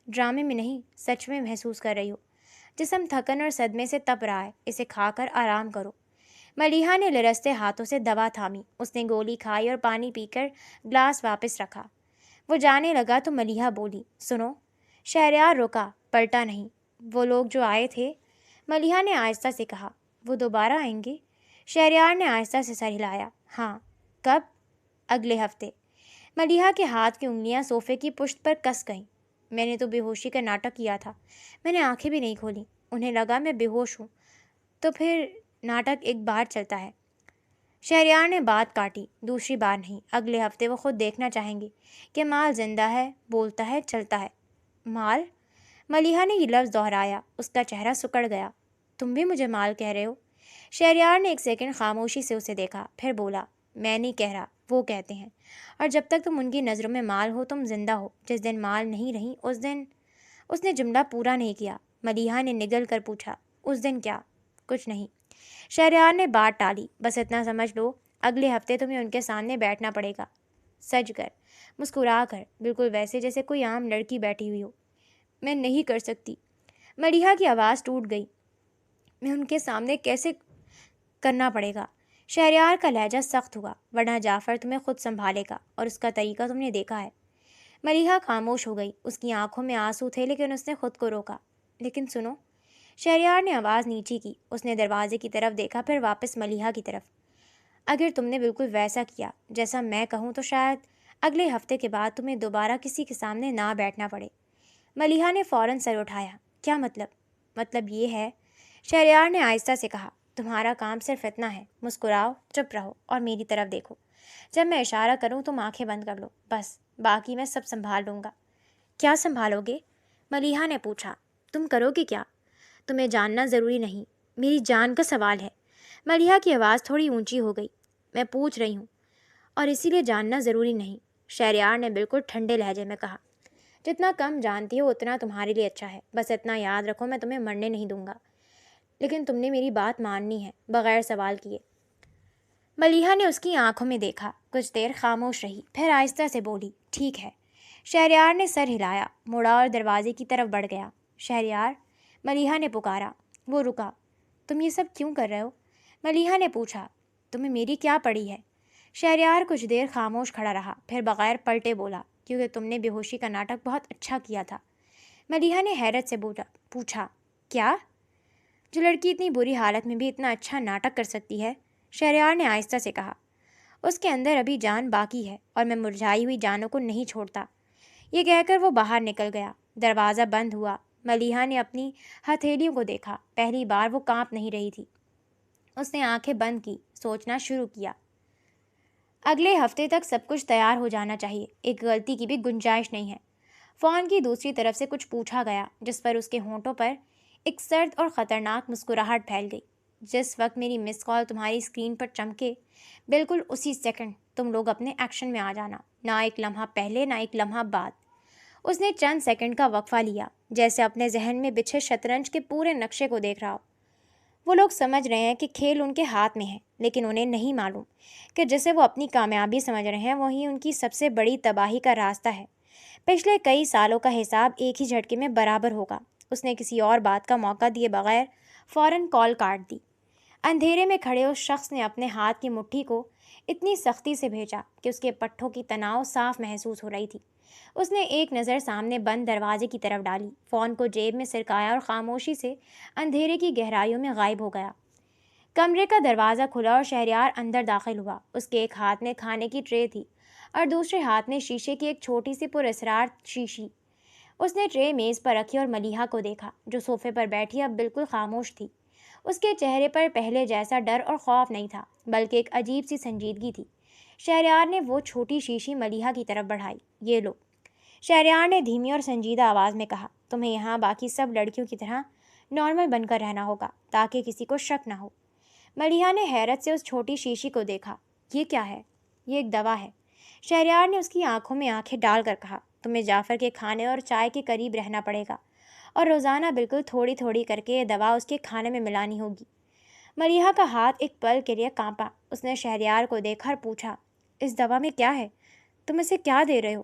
ڈرامے میں نہیں، سچ میں محسوس کر رہی ہو۔ جسم تھکن اور صدمے سے تپ رہا ہے، اسے کھا کر آرام کرو۔ ملیحہ نے لرزتے ہاتھوں سے دوا تھامی۔ اس نے گولی کھائی اور پانی پی کر گلاس واپس رکھا۔ وہ جانے لگا تو ملیحہ بولی، سنو۔ شہریار رکا، پلٹا نہیں۔ وہ لوگ جو آئے تھے، ملیحہ نے آہستہ سے کہا، وہ دوبارہ آئیں گے؟ شہریار نے آہستہ سے سر ہلایا۔ ہاں۔ کب؟ اگلے ہفتے۔ ملیحہ کے ہاتھ کی انگلیاں صوفے کی پشت پر کس گئیں۔ میں نے تو بے ہوشی کا ناٹک کیا تھا، میں نے آنکھیں بھی نہیں کھولیں، انہیں لگا میں بے ہوش ہوں، تو پھر ناٹک ایک بار چلتا ہے۔ شہریار نے بات کاٹی، دوسری بار نہیں، اگلے ہفتے وہ خود دیکھنا چاہیں گے کہ مال زندہ ہے، بولتا ہے، چلتا ہے۔ مال؟ ملیحہ نے یہ لفظ دہرایا۔ اس کا چہرہ سکڑ گیا۔ تم بھی مجھے مال کہہ رہے ہو؟ شہریار نے ایک سیکنڈ خاموشی سے اسے دیکھا، پھر بولا، میں نہیں کہہ رہا، وہ کہتے ہیں، اور جب تک تم ان کی نظروں میں مال ہو تم زندہ ہو، جس دن مال نہیں رہی اس دن… اس نے جملہ پورا نہیں کیا۔ ملیحہ نے نگل کر پوچھا، اس دن کیا؟ کچھ نہیں۔ شہریار نے بات ٹالی، بس اتنا سمجھ لو، اگلے ہفتے تمہیں ان کے سامنے بیٹھنا پڑے گا، سج کر، مسکرا کر، بالکل ویسے جیسے کوئی عام لڑکی بیٹھی ہوئی ہو۔ میں نہیں کر سکتی۔ ملیحہ کی آواز ٹوٹ گئی۔ میں ان کے سامنے کیسے کرنا پڑے گا؟ شہریار کا لہجہ سخت ہوا، ورنہ جعفر تمہیں خود سنبھالے گا اور اس کا طریقہ تم نے دیکھا ہے۔ ملیحہ خاموش ہو گئی۔ اس کی آنکھوں میں آنسو تھے لیکن اس نے خود کو روکا۔ لیکن سنو، شہریار نے آواز نیچی کی۔ اس نے دروازے کی طرف دیکھا، پھر واپس ملیحہ کی طرف۔ اگر تم نے بالکل ویسا کیا جیسا میں کہوں تو شاید اگلے ہفتے کے بعد تمہیں دوبارہ کسی کے سامنے نہ بیٹھنا پڑے۔ ملیحہ نے فوراً سر اٹھایا۔ کیا مطلب؟ مطلب یہ ہے، شہریار نے آہستہ سے کہا، تمہارا کام صرف اتنا ہے، مسکراؤ، چپ رہو اور میری طرف دیکھو۔ جب میں اشارہ کروں تم آنکھیں بند کر لو، بس، باقی میں سب سنبھال لوں گا۔ کیا سنبھالو گے؟ ملیحہ نے پوچھا۔ تم کرو گے کیا؟ تمہیں جاننا ضروری نہیں، میری جان کا سوال ہے۔ ملیحہ کی آواز تھوڑی اونچی ہو گئی۔ میں پوچھ رہی ہوں، اور اسی لیے جاننا ضروری نہیں، شہریار نے بالکل ٹھنڈے لہجے میں کہا۔ جتنا کم جانتی ہو اتنا تمہارے لیے اچھا ہے، بس اتنا یاد رکھو، میں تمہیں مرنے نہیں دوں گا، لیکن تم نے میری بات ماننی ہے، بغیر سوال کیے۔ ملیحہ نے اس کی آنکھوں میں دیکھا، کچھ دیر خاموش رہی، پھر آہستہ سے بولی، ٹھیک ہے۔ شہریار نے سر ہلایا، مڑا اور دروازے کی طرف بڑھ گیا۔ شہریار، ملیحہ نے پکارا۔ وہ رکا۔ تم یہ سب کیوں کر رہے ہو؟ ملیحہ نے پوچھا۔ تمہیں میری کیا پڑی ہے؟ شہریار کچھ دیر خاموش کھڑا رہا، پھر بغیر پلٹے بولا، کیونکہ تم نے بے ہوشی کا ناٹک بہت اچھا کیا تھا۔ ملیحہ نے حیرت سے پوچھا کیا؟ جو لڑکی اتنی بری حالت میں بھی اتنا اچھا ناٹک کر سکتی ہے، شہریار نے آہستہ سے کہا۔ اس کے اندر ابھی جان باقی ہے اور میں مرجھائی ہوئی جانوں کو نہیں چھوڑتا۔ یہ کہہ کر وہ باہر نکل گیا۔ دروازہ بند ہوا۔ ملیحہ نے اپنی ہتھیلیوں کو دیکھا۔ پہلی بار وہ کانپ نہیں رہی تھی۔ اس نے آنکھیں بند کی، سوچنا شروع کیا۔ اگلے ہفتے تک سب کچھ تیار ہو جانا چاہیے، ایک غلطی کی بھی گنجائش نہیں ہے۔ فون کی دوسری طرف سے کچھ پوچھا گیا، جس پر اس کے ہونٹوں پر ایک سرد اور خطرناک مسکراہٹ پھیل گئی۔ جس وقت میری مس کال تمہاری اسکرین پر چمکے، بالکل اسی سیکنڈ تم لوگ اپنے ایکشن میں آ جانا، نہ ایک لمحہ پہلے نہ ایک لمحہ بعد۔ اس نے چند سیکنڈ کا وقفہ لیا، جیسے اپنے ذہن میں بچھے شطرنج کے پورے نقشے کو دیکھ رہا ہو۔ وہ لوگ سمجھ رہے ہیں کہ کھیل ان کے ہاتھ میں ہے، لیکن انہیں نہیں معلوم کہ جسے وہ اپنی کامیابی سمجھ رہے ہیں وہی ان کی سب سے بڑی تباہی کا راستہ ہے۔ پچھلے کئی سالوں کا حساب ایک ہی جھٹکے میں برابر ہوگا۔ اس نے کسی اور بات کا موقع دیے بغیر فوراً کال کاٹ دی۔ اندھیرے میں کھڑے اس شخص نے اپنے ہاتھ کی مٹھی کو اتنی سختی سے بھیجا کہ اس کے پٹھوں کی تناؤ صاف محسوس ہو رہی تھی۔ اس نے ایک نظر سامنے بند دروازے کی طرف ڈالی، فون کو جیب میں سرکایا اور خاموشی سے اندھیرے کی گہرائیوں میں غائب ہو گیا۔ کمرے کا دروازہ کھلا اور شہریار اندر داخل ہوا۔ اس کے ایک ہاتھ میں کھانے کی ٹرے تھی اور دوسرے ہاتھ میں شیشے کی ایک چھوٹی سی پراسرار شیشی۔ اس نے ٹرے میز پر رکھی اور ملیحہ کو دیکھا، جو صوفے پر بیٹھی اب بالکل خاموش تھی۔ اس کے چہرے پر پہلے جیسا ڈر اور خوف نہیں تھا، بلکہ ایک عجیب سی سنجیدگی تھی۔ شہریار نے وہ چھوٹی شیشی ملیحہ کی طرف بڑھائی۔ یہ لو، شہریار نے دھیمی اور سنجیدہ آواز میں کہا، تمہیں یہاں باقی سب لڑکیوں کی طرح نارمل بن کر رہنا ہوگا تاکہ کسی کو شک نہ ہو۔ ملیحہ نے حیرت سے اس چھوٹی شیشی کو دیکھا۔ یہ کیا ہے؟ یہ ایک دوا ہے۔ شہریار نے اس کی آنکھوں میں آنکھیں ڈال کر کہا، تمہیں جعفر کے کھانے اور چائے کے قریب رہنا پڑے گا اور روزانہ بالکل تھوڑی تھوڑی کر کے یہ دوا اس کے کھانے میں ملانی ہوگی۔ ملیحہ کا ہاتھ ایک پل کے لیے کانپا۔ اس نے شہریار کو دیکھا اور پوچھا، اس دوا میں کیا ہے؟ تم اسے کیا دے رہے ہو؟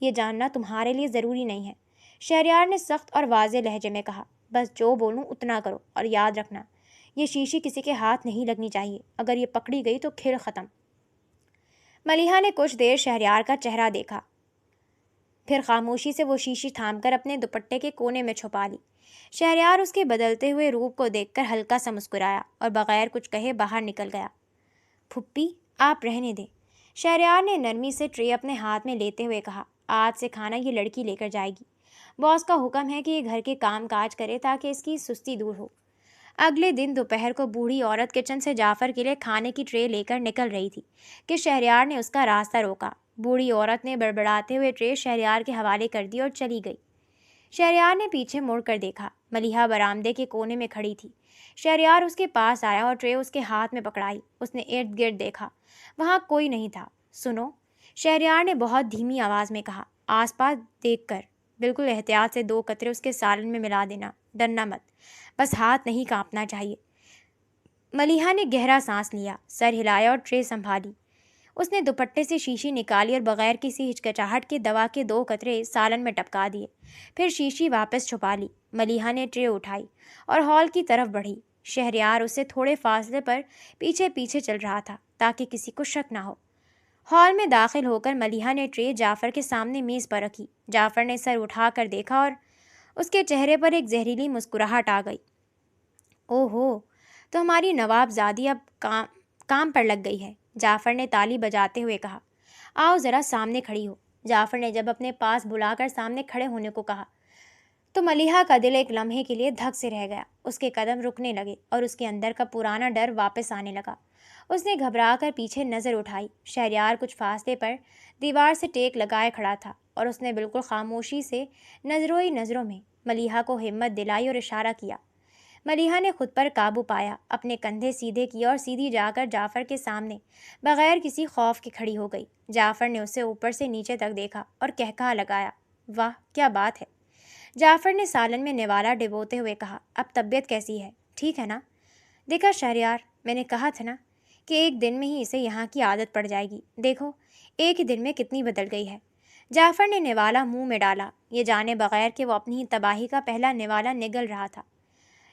یہ جاننا تمہارے لیے ضروری نہیں ہے، شہریار نے سخت اور واضح لہجے میں کہا۔ بس جو بولوں اتنا کرو اور یاد رکھنا، یہ شیشی کسی کے ہاتھ نہیں لگنی چاہیے۔ اگر یہ پکڑی گئی تو کھیل ختم۔ ملیحہ نے کچھ دیر شہریار کا چہرہ دیکھا، پھر خاموشی سے وہ شیشی تھام کر اپنے دوپٹے کے کونے میں چھپا لی۔ شہریار اس کے بدلتے ہوئے روپ کو دیکھ کر ہلکا سا مسکرایا اور بغیر کچھ کہے باہر نکل گیا۔ پھپھی، آپ رہنے دیں، شہریار نے نرمی سے ٹرے اپنے ہاتھ میں لیتے ہوئے کہا۔ آج سے کھانا یہ لڑکی لے کر جائے گی۔ باس کا حکم ہے کہ یہ گھر کے کام کاج کرے تاکہ اس کی سستی دور ہو۔ اگلے دن دوپہر کو بوڑھی عورت کچن سے جعفر کے لیے کھانے کی ٹرے لے کر نکل رہی تھی کہ شہریار نے اس کا راستہ روکا۔ بوڑھی عورت نے بڑبڑاتے ہوئے ٹرے شہریار کے حوالے کر دی اور چلی گئی۔ شہریار نے پیچھے مڑ کر دیکھا، ملیحہ برآمدے کے کونے میں کھڑی تھی۔ شہریار اس کے پاس آیا اور ٹرے اس کے ہاتھ میں پکڑائی۔ اس نے ارد گرد دیکھا، وہاں کوئی نہیں تھا۔ سنو، شہریار نے بہت دھیمی آواز میں کہا، آس پاس دیکھ کر بالکل احتیاط سے 2 قطرے اس کے سالن میں ملا دینا، ڈرنا مت، بس ہاتھ نہیں کانپنا چاہیے۔ ملیحہ نے گہرا سانس لیا، سر ہلایا اور ٹرے سنبھالی۔ اس نے دوپٹے سے شیشی نکالی اور بغیر کسی ہچکچاہٹ کے دوا کے 2 قطرے سالن میں ٹپکا دیے، پھر شیشی واپس چھپا لی۔ ملیحہ نے ٹرے اٹھائی اور ہال کی طرف بڑھی۔ شہریار اس سے تھوڑے فاصلے پر پیچھے پیچھے چل رہا تھا تاکہ کسی کو شک نہ ہو۔ ہال میں داخل ہو کر ملیحہ نے ٹرے جعفر کے سامنے میز پر رکھی۔ جعفر نے سر اٹھا کر دیکھا اور اس کے چہرے پر ایک زہریلی مسکراہٹ آ گئی۔ او ہو، تو ہماری نواب زادی اب کام پر لگ گئی ہے، جعفر نے تالی بجاتے ہوئے کہا۔ آؤ ذرا سامنے کھڑی ہو، جعفر نے جب اپنے پاس بلا کر سامنے کھڑے ہونے کو کہا تو ملیحہ کا دل ایک لمحے کے لیے دھک سے رہ گیا۔ اس کے قدم رکنے لگے اور اس کے اندر کا پرانا ڈر واپس آنے لگا۔ اس نے گھبرا کر پیچھے نظر اٹھائی۔ شہریار کچھ فاصلے پر دیوار سے ٹیک لگائے کھڑا تھا اور اس نے بالکل خاموشی سے نظروں ہی نظروں میں ملیحہ کو ہمت دلائی اور اشارہ کیا۔ ملیحہ نے خود پر قابو پایا، اپنے کندھے سیدھے کیے اور سیدھی جا کر جعفر کے سامنے بغیر کسی خوف کے کھڑی ہو گئی۔ جعفر نے اسے اوپر سے نیچے تک دیکھا اور کہکہا لگایا، واہ کیا بات ہے۔ جعفر نے سالن میں نوالا ڈبوتے ہوئے کہا، اب طبیعت کیسی ہے؟ ٹھیک ہے نا؟ دیکھا شہریار، میں نے کہا تھا نا کہ ایک دن میں ہی اسے یہاں کی عادت پڑ جائے گی۔ دیکھو ایک ہی دن میں کتنی بدل گئی ہے۔ جعفر نے نوالا منہ میں ڈالا، یہ جانے بغیر کہ وہ اپنی ہی تباہی کا پہلا نوالا نگل رہا تھا۔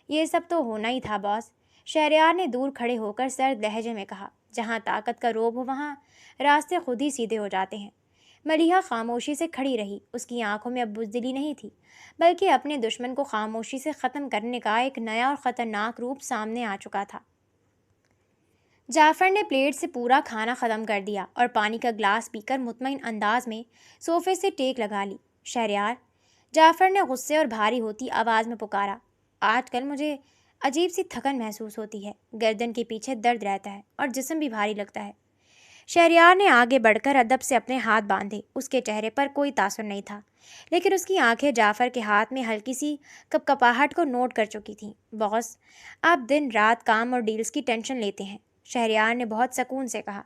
یہ سب تو ہونا ہی تھا باس، شہریار نے دور کھڑے ہو کر سرد لہجے میں کہا۔ جہاں طاقت کا روب ہو وہاں راستے خود ہی سیدھے ہو جاتے ہیں۔ ملیحہ خاموشی سے کھڑی رہی۔ اس کی آنکھوں میں اب بزدلی نہیں تھی، بلکہ اپنے دشمن کو خاموشی سے ختم کرنے کا ایک نیا اور خطرناک روپ سامنے آ چکا تھا۔ جعفر نے پلیٹ سے پورا کھانا ختم کر دیا اور پانی کا گلاس پی کر مطمئن انداز میں صوفے سے ٹیک لگا لی۔ شہریار، جعفر نے غصے اور بھاری ہوتی آواز میں پکارا، آج کل مجھے عجیب سی تھکن محسوس ہوتی ہے، گردن کے پیچھے درد رہتا ہے اور جسم بھی بھاری لگتا ہے۔ شہریار نے آگے بڑھ کر ادب سے اپنے ہاتھ باندھے۔ اس کے چہرے پر کوئی تاثر نہیں تھا، لیکن اس کی آنکھیں جعفر کے ہاتھ میں ہلکی سی کپکپاہٹ کو نوٹ کر چکی تھیں۔ باس، آپ دن رات کام اور ڈیلز کی ٹینشن لیتے ہیں، شہریار نے بہت سکون سے کہا،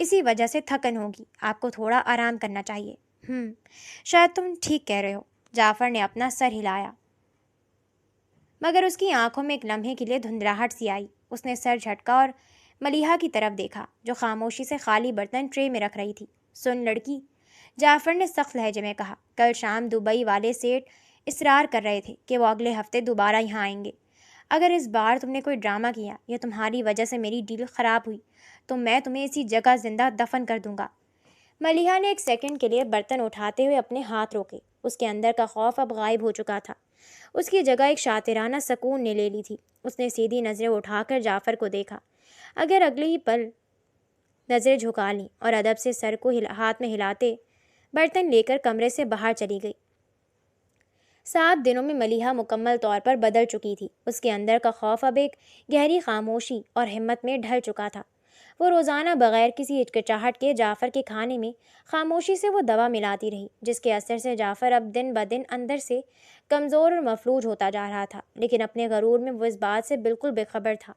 اسی وجہ سے تھکن ہوگی، آپ کو تھوڑا آرام کرنا چاہیے۔ شاید تم ٹھیک کہہ رہے ہو، جعفر نے اپنا سر ہلایا، مگر اس کی آنکھوں میں ایک لمحے کے لیے دھندلاہٹ سی آئی۔ اس نے سر جھٹکا اور ملیحہ کی طرف دیکھا، جو خاموشی سے خالی برتن ٹرے میں رکھ رہی تھی۔ سن لڑکی، جعفر نے سخت لہجے میں کہا، کل شام دبئی والے سیٹ اصرار کر رہے تھے کہ وہ اگلے ہفتے دوبارہ یہاں آئیں گے۔ اگر اس بار تم نے کوئی ڈرامہ کیا یا تمہاری وجہ سے میری ڈیل خراب ہوئی تو میں تمہیں اسی جگہ زندہ دفن کر دوں گا۔ ملیحہ نے ایک سیکنڈ کے لیے برتن اٹھاتے ہوئے اپنے ہاتھ روکے۔ اس کے اندر کا خوف اب غائب ہو چکا تھا، اس کی جگہ ایک شاطرانہ سکون نے لے لی تھی۔ اس نے سیدھی نظریں اٹھا کر جعفر کو دیکھا، اگر اگلے ہی پل نظریں جھکا لیں اور ادب سے سر کو ہاتھ میں ہلاتے برتن لے کر کمرے سے باہر چلی گئی۔ 7 دنوں میں ملیحہ مکمل طور پر بدل چکی تھی۔ اس کے اندر کا خوف اب ایک گہری خاموشی اور ہمت میں ڈھل چکا تھا۔ وہ روزانہ بغیر کسی ہچکچاہٹ کے جعفر کے کھانے میں خاموشی سے وہ دوا ملاتی رہی، جس کے اثر سے جعفر اب دن بدن اندر سے کمزور اور مفلوج ہوتا جا رہا تھا، لیکن اپنے غرور میں وہ اس بات سے بالکل بے خبر تھا۔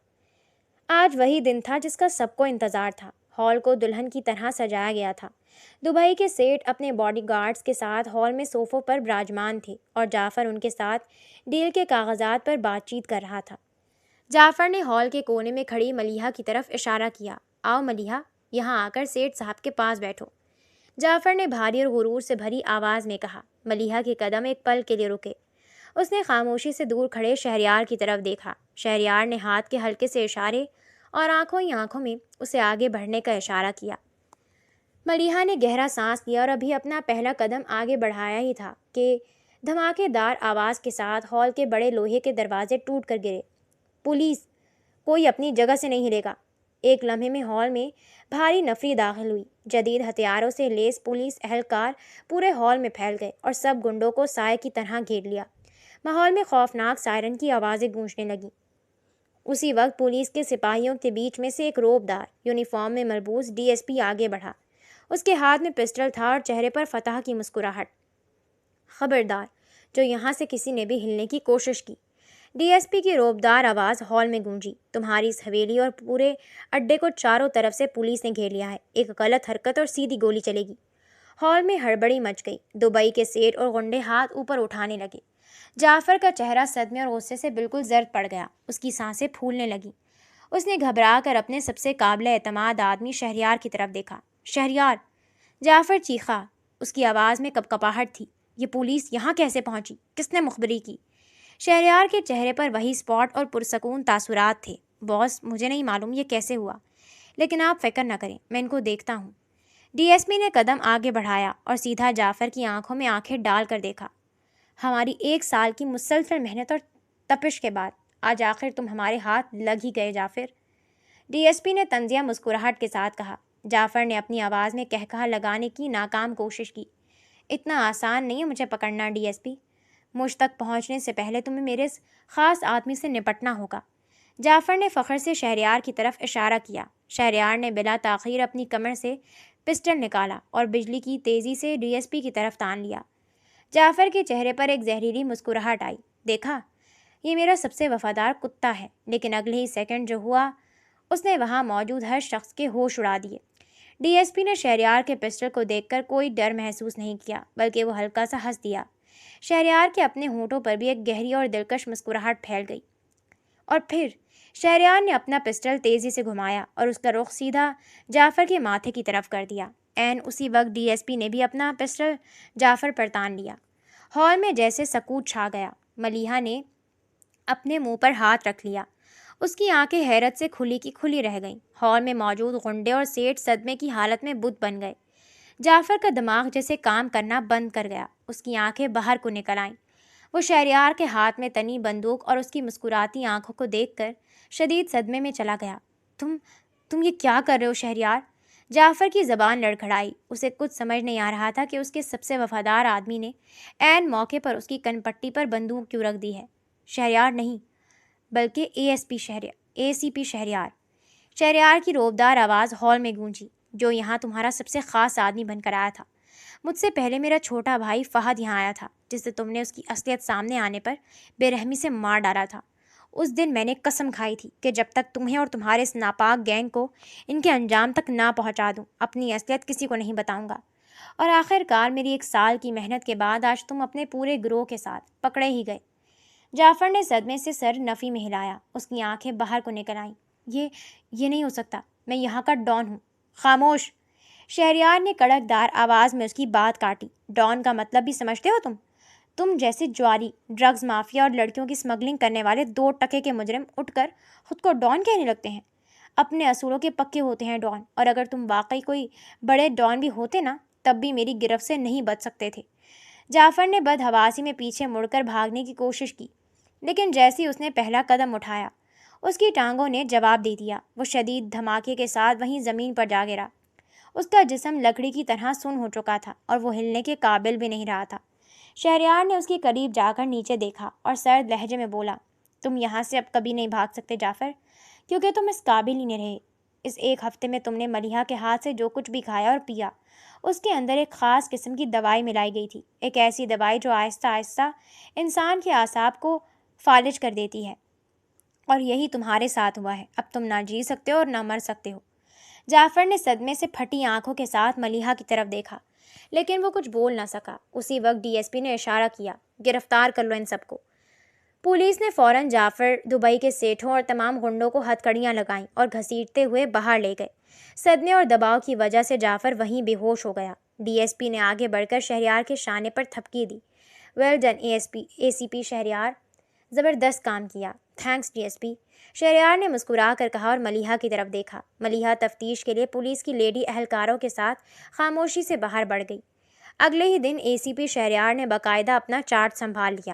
آج وہی دن تھا جس کا سب کو انتظار تھا۔ ہال کو دلہن کی طرح سجایا گیا تھا۔ دبئی کے سیٹ اپنے باڈی گارڈز کے ساتھ ہال میں صوفوں پر براجمان تھے اور جعفر ان کے ساتھ ڈیل کے کاغذات پر بات چیت کر رہا تھا۔ جعفر نے ہال کے کونے میں کھڑی ملیحہ کی طرف اشارہ کیا، آؤ ملیحہ، یہاں آ کر سیٹ صاحب کے پاس بیٹھو۔ جعفر نے بھاری اور غرور سے بھری آواز میں کہا۔ ملیحہ کے قدم ایک پل کے لیے رکے۔ اس نے خاموشی سے دور کھڑے شہریار کی طرف دیکھا۔ شہریار نے ہاتھ کے ہلکے سے اشارے اور آنکھوں ہی آنکھوں میں اسے آگے بڑھنے کا اشارہ کیا۔ ملیحہ نے گہرا سانس لیا اور ابھی اپنا پہلا قدم آگے بڑھایا ہی تھا کہ دھماکے دار آواز کے ساتھ ہال کے بڑے لوہے کے دروازے ٹوٹ کر گرے۔ پولیس! کوئی اپنی جگہ سے نہیں ہلے گا۔ ایک لمحے میں ہال میں بھاری نفری داخل ہوئی۔ جدید ہتھیاروں سے لیس پولیس اہلکار پورے ہال میں پھیل گئے اور سب گنڈوں کو سائے کی طرح گھیر لیا۔ ماحول میں خوفناک سائرن کی آوازیں گونجنے لگیں۔ اسی وقت پولیس کے سپاہیوں کے بیچ میں سے ایک روب دار یونیفارم میں ملبوس ڈی ایس پی آگے بڑھا۔ اس کے ہاتھ میں پسٹل تھا اور چہرے پر فتح کی مسکراہٹ۔ خبردار جو یہاں سے کسی نے بھی ہلنے کی کوشش کی، ڈی ایس پی کی روبدار آواز ہال میں گونجی، تمہاری اس حویلی اور پورے اڈے کو چاروں طرف سے پولیس نے گھیر لیا ہے، ایک غلط حرکت اور سیدھی گولی چلے گی۔ ہال میں ہڑبڑی مچ گئی۔ دبئی کے سیٹ اور غنڈے ہاتھ اوپر اٹھانے لگے۔ جعفر کا چہرہ صدمے اور غصے سے بالکل زرد پڑ گیا۔ اس کی سانسیں پھولنے لگیں۔ اس نے گھبرا کر اپنے سب سے قابل اعتماد آدمی شہریار کی طرف دیکھا۔ شہریار! جعفر چیخا۔ اس کی آواز میں کپکپاہٹ تھی۔ یہ پولیس یہاں کیسے پہنچی؟ کس نے مخبری کی؟ شہریار کے چہرے پر وہی سپاٹ اور پرسکون تاثرات تھے۔ باس، مجھے نہیں معلوم یہ کیسے ہوا، لیکن آپ فکر نہ کریں، میں ان کو دیکھتا ہوں۔ ڈی ایس پی نے قدم آگے بڑھایا اور سیدھا جعفر کی آنکھوں میں آنکھیں ڈال کر دیکھا۔ ہماری 1 سال کی مسلسل محنت اور تپش کے بعد آج آخر تم ہمارے ہاتھ لگ ہی گئے جعفر، ڈی ایس پی نے طنزیہ مسکراہٹ کے ساتھ کہا۔ جعفر نے اپنی آواز میں قہقہہ لگانے کی ناکام کوشش کی۔ اتنا آسان نہیں ہے مجھے پکڑنا ڈی ایس پی، مجھ تک پہنچنے سے پہلے تمہیں میرے اس خاص آدمی سے نپٹنا ہوگا۔ جعفر نے فخر سے شہریار کی طرف اشارہ کیا۔ شہریار نے بلا تاخیر اپنی کمر سے پسٹل نکالا اور بجلی کی تیزی سے ڈی ایس پی کی طرف تان لیا۔ جعفر کے چہرے پر ایک زہریلی مسکراہٹ آئی۔ دیکھا، یہ میرا سب سے وفادار کتا ہے، لیکن اگلے ہی سیکنڈ جو ہوا اس نے وہاں موجود ہر شخص کے ہوش اڑا دیے۔ ڈی ایس پی نے شہریار کے پسٹل کو دیکھ کر کوئی ڈر محسوس نہیں کیا، بلکہ وہ ہلکا سا ہنس دیا۔ شہریار کے اپنے ہونٹوں پر بھی ایک گہری اور دلکش مسکراہٹ پھیل گئی۔ اور پھر شہریار نے اپنا پسٹل تیزی سے گھمایا اور اس کا رخ سیدھا جعفر کے ماتھے کی طرف کر دیا۔ عین اسی وقت ڈی ایس پی نے بھی اپنا پسٹل جعفر پر تان لیا۔ ہال میں جیسے سکوت چھا گیا۔ ملیحہ نے اپنے منہ پر ہاتھ رکھ لیا۔ اس کی آنکھیں حیرت سے کھلی کی کھلی رہ گئیں۔ ہال میں موجود غنڈے اور سیٹ صدمے کی حالت میں بت بن گئے۔ جعفر کا دماغ جیسے کام کرنا بند کر گیا، اس کی آنکھیں باہر کو نکل آئیں۔ وہ شہریار کے ہاتھ میں تنی بندوق اور اس کی مسکراتی آنکھوں کو دیکھ کر شدید صدمے میں چلا گیا۔ تم یہ کیا کر رہے ہو شہریار؟ جعفر کی زبان لڑکھڑائی۔ اسے کچھ سمجھ نہیں آ رہا تھا کہ اس کے سب سے وفادار آدمی نے عین موقع پر اس کی کن پٹی پر بندوق کیوں رکھ دی ہے۔ شہریار نہیں، بلکہ اے سی پی شہریار۔ شہریار کی روبدار آواز ہال میں گونجی۔ جو یہاں تمہارا سب سے خاص آدمی بن کر آیا تھا۔ مجھ سے پہلے میرا چھوٹا بھائی فہد یہاں آیا تھا، جسے تم نے اس کی اصلیت سامنے آنے پر بے رحمی سے مار ڈالا تھا۔ اس دن میں نے قسم کھائی تھی کہ جب تک تمہیں اور تمہارے اس ناپاک گینگ کو ان کے انجام تک نہ پہنچا دوں، اپنی اصلیت کسی کو نہیں بتاؤں گا۔ اور آخر کار میری 1 سال کی محنت کے بعد آج تم اپنے پورے گروہ کے ساتھ پکڑے ہی گئے۔ جعفر نے صدمے سے سر نفی میں ہلایا۔ اس کی آنکھیں باہر کو نکل آئیں۔ یہ نہیں ہو سکتا، میں یہاں کا ڈان ہوں۔ خاموش! شہریار نے کڑک دار آواز میں اس کی بات کاٹی۔ ڈان کا مطلب بھی سمجھتے ہو تم جیسے جواری، ڈرگز مافیا اور لڑکیوں کی اسمگلنگ کرنے والے 2 ٹکے کے مجرم اٹھ کر خود کو ڈان کہنے لگتے ہیں۔ اپنے اصولوں کے پکے ہوتے ہیں ڈان، اور اگر تم واقعی کوئی بڑے ڈان بھی ہوتے نا، تب بھی میری گرفت سے نہیں بچ سکتے تھے۔ جعفر نے بدحواسی میں پیچھے مڑ کر بھاگنے کی کوشش کی، لیکن جیسے ہی اس نے پہلا قدم اٹھایا، اس کی ٹانگوں نے جواب دے دیا۔ وہ شدید دھماکے کے ساتھ وہیں زمین پر جا گرا۔ اس کا جسم لکڑی کی طرح سن ہو چکا تھا اور وہ ہلنے کے قابل بھی نہیں رہا تھا۔ شہریار نے اس کے قریب جا کر نیچے دیکھا اور سرد لہجے میں بولا، تم یہاں سے اب کبھی نہیں بھاگ سکتے جعفر، کیونکہ تم اس قابل ہی نہیں رہے۔ اس 1 ہفتے میں تم نے ملیحہ کے ہاتھ سے جو کچھ بھی کھایا اور پیا، اس کے اندر ایک خاص قسم کی دوائی ملائی گئی تھی، ایک ایسی دوائی جو آہستہ آہستہ انسان کے اعصاب کو فالج کر دیتی ہے، اور یہی تمہارے ساتھ ہوا ہے۔ اب تم نہ جی سکتے ہو اور نہ مر سکتے ہو۔ جعفر نے صدمے سے پھٹی آنکھوں کے ساتھ ملیحہ کی طرف دیکھا، لیکن وہ کچھ بول نہ سکا۔ اسی وقت ڈی ایس پی نے اشارہ کیا، گرفتار کر لو ان سب کو۔ پولیس نے فوراً جعفر، دبئی کے سیٹھوں اور تمام غنڈوں کو ہتھکڑیاں لگائیں اور گھسیٹتے ہوئے باہر لے گئے۔ صدمے اور دباؤ کی وجہ سے جعفر وہیں بے ہوش ہو گیا۔ ڈی ایس پی نے آگے بڑھ کر شہریار کے شانے پر تھپکی دی۔ Well done A C P Shahryar, زبردست کام کیا۔ Thanks D S P, Shahryar نے مسکرا کر کہا اور ملیحہ کی طرف دیکھا۔ ملیحہ تفتیش کے لیے پولیس کی لیڈی اہلکاروں کے ساتھ خاموشی سے باہر بڑھ گئی۔ اگلے ہی دن اے سی پی شہریار نے باقاعدہ اپنا چارج سنبھال لیا۔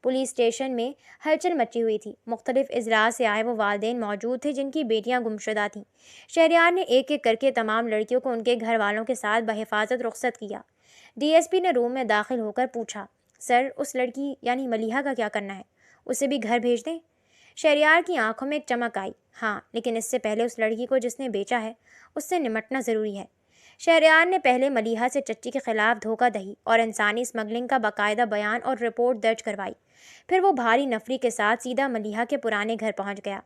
پولیس اسٹیشن میں ہلچل مچی ہوئی تھی۔ مختلف اضلاع سے آئے وہ والدین موجود تھے جن کی بیٹیاں گمشدہ تھیں۔ شہریار نے ایک ایک کر کے تمام لڑکیوں کو ان کے گھر والوں کے ساتھ بحفاظت رخصت کیا۔ ڈی ایس پی نے روم میں داخل ہو کر پوچھا، سر، اس لڑکی یعنی ملیحہ کا کیا کرنا ہے؟ اسے بھی گھر بھیج دیں؟ شہریار کی آنکھوں میں ایک چمک آئی۔ ہاں، لیکن اس سے پہلے اس لڑکی کو جس نے بیچا ہے، اس سے نمٹنا ضروری ہے۔ شہریار نے پہلے ملیحہ سے چچی کے خلاف دھوکہ دہی اور انسانی اسمگلنگ کا باقاعدہ بیان اور رپورٹ درج کروائی۔ پھر وہ بھاری نفری کے ساتھ سیدھا ملیحہ کے پرانے گھر پہنچ گیا۔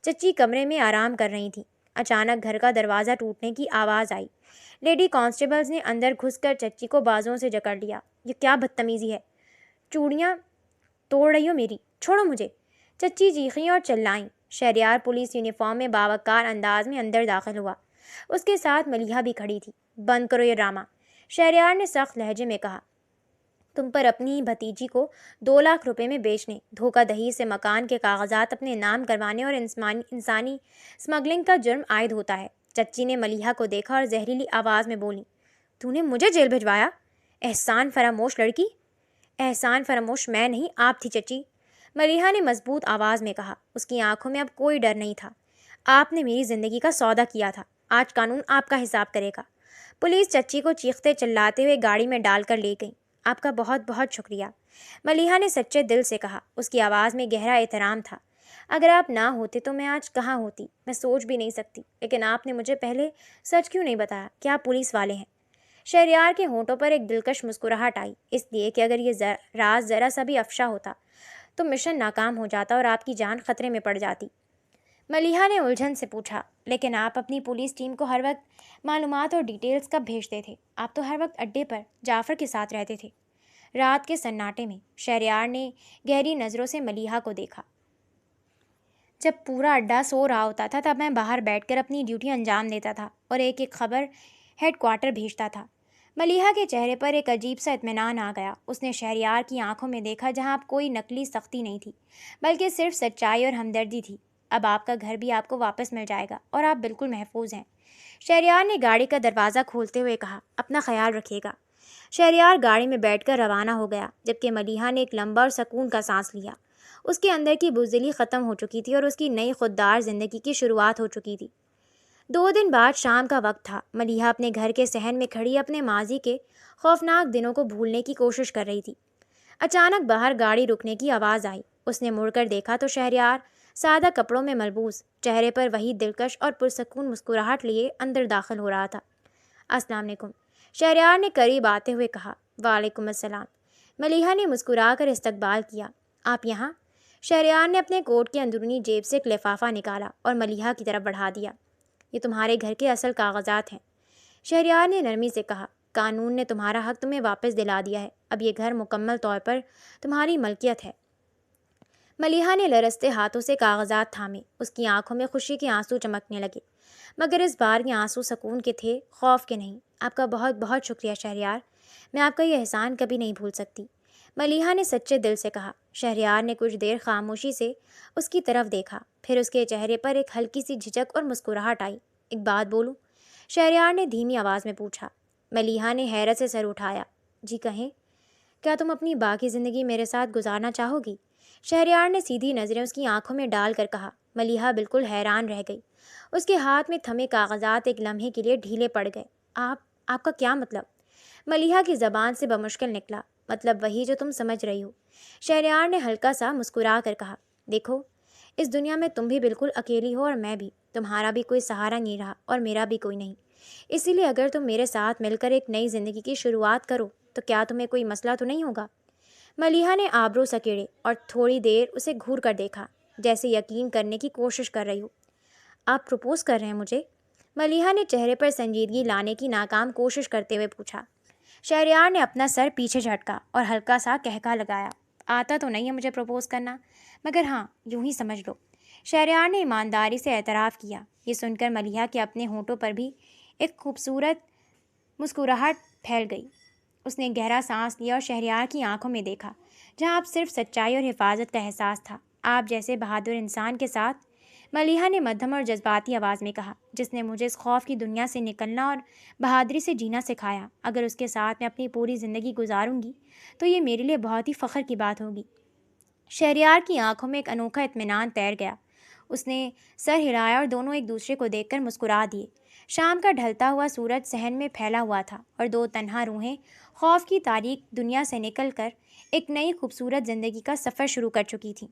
چچی کمرے میں آرام کر رہی تھیں۔ اچانک گھر کا دروازہ ٹوٹنے کی آواز آئی۔ لیڈی کانسٹیبلز نے اندر گھس کر چچی کو بازوں سے جکڑ لیا۔ یہ کیا بدتمیزی ہے؟ چوڑیاں توڑ رہی ہو میری، چھوڑو مجھے! چچی چیخیں اور چلائیں۔ شہریار پولیس یونیفارم میں باوقار انداز میں اندر داخل ہوا۔ اس کے ساتھ ملیحہ بھی کھڑی تھی۔ بند کرو یہ ڈرامہ، شہریار نے سخت لہجے میں کہا۔ تم پر اپنی ہی بھتیجی کو 2 لاکھ روپے میں بیچنے، دھوکہ دہی سے مکان کے کاغذات اپنے نام کروانے اور انسانی اسمگلنگ کا جرم عائد ہوتا ہے۔ چچی نے ملیحہ کو دیکھا اور زہریلی آواز میں بولی، تو نے مجھے جیل بھجوایا؟ احسان فراموش لڑکی! احسان فراموش میں نہیں، آپ تھی چچی، ملیحہ نے مضبوط آواز میں کہا۔ اس کی آنکھوں میں اب کوئی ڈر نہیں تھا۔ آپ نے میری زندگی کا سودا کیا تھا، آج قانون آپ کا حساب کرے گا۔ پولیس چچی کو چیختے چلاتے ہوئے گاڑی میں ڈال کر لے گئی۔ آپ کا بہت بہت شکریہ، ملیحہ نے سچے دل سے کہا۔ اس کی آواز میں گہرا احترام تھا۔ اگر آپ نہ ہوتے تو میں آج کہاں ہوتی، میں سوچ بھی نہیں سکتی۔ لیکن آپ نے مجھے پہلے سچ کیوں نہیں بتایا کہ آپ پولیس والے ہیں؟ شہریار کے ہونٹوں پر ایک دلکش مسکراہٹ آئی، اس لیے کہ اگر یہ راز ذرا سا بھی افشا ہوتا تو مشن ناکام ہو جاتا اور آپ کی جان خطرے میں پڑ جاتی۔ ملیحہ نے الجھن سے پوچھا، لیکن آپ اپنی پولیس ٹیم کو ہر وقت معلومات اور ڈیٹیلز کب بھیجتے تھے؟ آپ تو ہر وقت اڈے پر جعفر کے ساتھ رہتے تھے۔ رات کے سناٹے میں شہریار نے گہری نظروں سے ملیحہ کو دیکھا۔ جب پورا اڈا سو رہا ہوتا تھا تب میں باہر بیٹھ کر اپنی ڈیوٹی انجام دیتا تھا اور ایک ایک خبر ہیڈ کوارٹر بھیجتا تھا۔ ملیحہ کے چہرے پر ایک عجیب سا اطمینان آ گیا۔ اس نے شہریار کی آنکھوں میں دیکھا جہاں اب کوئی نقلی سختی نہیں تھی، بلکہ صرف سچائی اور ہمدردی تھی۔ اب آپ کا گھر بھی آپ کو واپس مل جائے گا اور آپ بالکل محفوظ ہیں۔ شہریار نے گاڑی کا دروازہ کھولتے ہوئے کہا، اپنا خیال رکھیے گا۔ شہریار گاڑی میں بیٹھ کر روانہ ہو گیا، جبکہ ملیحہ نے ایک لمبا اور سکون کا سانس لیا۔ اس کے اندر کی بزدلی ختم ہو چکی تھی اور اس کی نئی خوددار زندگی کی شروعات ہو چکی تھی۔ 2 دن بعد شام کا وقت تھا۔ ملیحہ اپنے گھر کے صحن میں کھڑی اپنے ماضی کے خوفناک دنوں کو بھولنے کی کوشش کر رہی تھی۔ اچانک باہر گاڑی رکنے کی آواز آئی۔ اس نے مڑ کر دیکھا تو شہریار سادہ کپڑوں میں ملبوس، چہرے پر وہی دلکش اور پرسکون مسکراہٹ لیے اندر داخل ہو رہا تھا۔ السلام علیکم، شہریار نے قریب آتے ہوئے کہا۔ وعلیکم السلام، ملیحہ نے مسکرا کر استقبال کیا۔ آپ یہاں؟ شہریار نے اپنے کوٹ کی اندرونی جیب سے ایک لفافہ نکالا اور ملیحہ کی طرف بڑھا دیا۔ یہ تمہارے گھر کے اصل کاغذات ہیں، شہریار نے نرمی سے کہا۔ قانون نے تمہارا حق تمہیں واپس دلا دیا ہے، اب یہ گھر مکمل طور پر تمہاری ملکیت ہے۔ ملیحہ نے لرزتے ہاتھوں سے کاغذات تھامے۔ اس کی آنکھوں میں خوشی کے آنسو چمکنے لگے، مگر اس بار یہ آنسو سکون کے تھے، خوف کے نہیں۔ آپ کا بہت بہت شکریہ شہریار، میں آپ کا یہ احسان کبھی نہیں بھول سکتی، ملیحہ نے سچے دل سے کہا۔ شہریار نے کچھ دیر خاموشی سے اس کی طرف دیکھا، پھر اس کے چہرے پر ایک ہلکی سی جھجک اور مسکراہٹ آئی۔ ایک بات بولوں؟ شہریار نے دھیمی آواز میں پوچھا۔ ملیحہ نے حیرت سے سر اٹھایا۔ جی کہیں، کیا تم اپنی باقی زندگی میرے ساتھ گزارنا چاہو گی؟ شہریار نے سیدھی نظریں اس کی آنکھوں میں ڈال کر کہا۔ ملیحہ بالکل حیران رہ گئی۔ اس کے ہاتھ میں تھمے کاغذات ایک لمحے کے لیے ڈھیلے پڑ گئے۔ آپ کا کیا مطلب؟ ملیحہ کی زبان سے بمشکل نکلا۔ مطلب وہی جو تم سمجھ رہی ہو، شہریار نے ہلکا سا مسکرا کر کہا۔ دیکھو، اس دنیا میں تم بھی بالکل اکیلی ہو اور میں بھی، تمہارا بھی کوئی سہارا نہیں رہا اور میرا بھی کوئی نہیں، اسی لیے اگر تم میرے ساتھ مل کر ایک نئی زندگی کی شروعات کرو تو کیا تمہیں کوئی مسئلہ تو نہیں ہوگا؟ ملیحہ نے آبرو سکیڑے اور تھوڑی دیر اسے گھور کر دیکھا، جیسے یقین کرنے کی کوشش کر رہی ہو۔ آپ پروپوز کر رہے ہیں مجھے؟ ملیحہ نے چہرے پر سنجیدگی لانے کی ناکام کوشش کرتے ہوئے پوچھا۔ شہریار نے اپنا سر پیچھے جھٹکا اور ہلکا سا کہکا لگایا۔ آتا تو نہیں ہے مجھے پروپوز کرنا، مگر ہاں، یوں ہی سمجھ لو۔ شہریار نے ایمانداری سے اعتراف کیا۔ یہ سن کر ملیحہ کے اپنے ہونٹوں پر بھی ایک خوبصورت مسکراہٹ پھیل گئی۔ اس نے گہرا سانس لیا اور شہریار کی آنکھوں میں دیکھا، جہاں اب صرف سچائی اور حفاظت کا احساس تھا۔ آپ جیسے بہادر انسان کے ساتھ، ملیحہ نے مدھم اور جذباتی آواز میں کہا، جس نے مجھے اس خوف کی دنیا سے نکلنا اور بہادری سے جینا سکھایا، اگر اس کے ساتھ میں اپنی پوری زندگی گزاروں گی تو یہ میرے لیے بہت ہی فخر کی بات ہوگی۔ شہریار کی آنکھوں میں ایک انوکھا اطمینان تیر گیا۔ اس نے سر ہلایا اور دونوں ایک دوسرے کو دیکھ کر مسکرا دیے۔ شام کا ڈھلتا ہوا سورج صحن میں پھیلا ہوا تھا اور دو تنہا روحیں خوف کی تاریک دنیا سے نکل کر ایک نئی خوبصورت زندگی کا سفر شروع کر چکی تھیں۔